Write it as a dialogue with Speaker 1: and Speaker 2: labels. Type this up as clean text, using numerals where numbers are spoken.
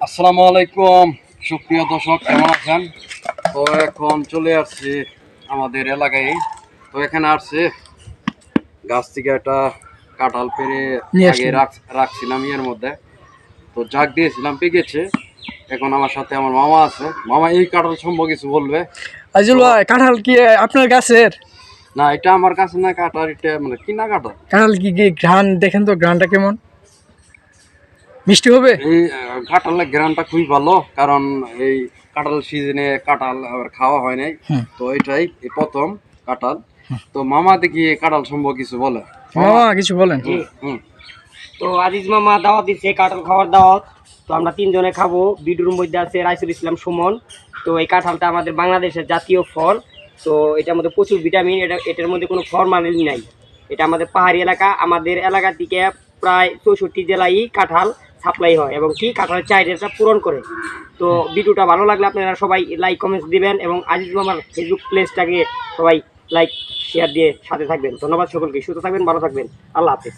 Speaker 1: আসসালামু আলাইকুম সুপ্রিয় দর্শক, কেমন আছেন? তো এখন চলে আসছি আমাদের এলাকায়। তো এখানে আসছে গাছ থেকে একটা কাঁঠাল পেরে
Speaker 2: নিয়ে
Speaker 1: আগে
Speaker 2: আসলেন।
Speaker 1: রাখছিলাম ইয়ের মধ্যে। তো জাগ দিয়েছিলাম, পেকেছে। এখন আমার সাথে আমার মামা আছে। মামা এই কাঁঠাল সম্পর্কে কিছু বলবে।
Speaker 2: আজিল
Speaker 1: তো
Speaker 2: ভাই, কাঁঠাল কি আপনার গাছের?
Speaker 1: না, এটা আমার কাছে না, কাঁঠাল এটা মানে কিনা কাঁঠাল।
Speaker 2: কাঁঠাল কি ঘ্রাণ দেখেন তো, ঘ্রাণটা কেমন? মিষ্টি হবে?
Speaker 1: এই কাঁঠালের গ্রানটা খুবই ভালো, কারণ এই কাঁঠাল সিজনে কাঁঠাল আবার খাওয়া হয় নাই।
Speaker 2: হুম।
Speaker 1: তো এটাই এই প্রথম কাঁঠাল। তো মামা দেখি এই কাঁঠাল সম্পর্কে কিছু বলে। মামা।
Speaker 2: মামা কিছু বলেন।
Speaker 3: জি।
Speaker 1: হুম।
Speaker 3: তো আজিজ মামা দাওয়াত দিচ্ছে, কাঁঠাল খাওয়ার দাওয়াত। তো আমরা তিনজনে খাবো। বিডুর মধ্যে আছে রাইসুল ইসলাম সুমন। তো এই কাঁঠালটা আমাদের বাংলাদেশের জাতীয় ফল। তো এটার মধ্যে প্রচুর ভিটামিন, এটার মধ্যে কোনো ফরমালিন নাই। এটা আমাদের পাহাড়ি এলাকা, আমাদের এলাকা থেকে প্রায় 64 জেলায় কাঁঠাল সাপ্লাই হয় এবং কি কাঁঠালের চাহিদাটা পূরণ করে। তো ভিডিওটা ভালো লাগলে আপনারা সবাই লাইক কমেন্টস দিবেন এবং আজিজ মামার ফেসবুক পেজটাকে সবাই লাইক শেয়ার দিয়ে সাথে থাকবেন। ধন্যবাদ সকলকে, সুস্থ থাকবেন, ভালো থাকবেন। আল্লাহ হাফেজ।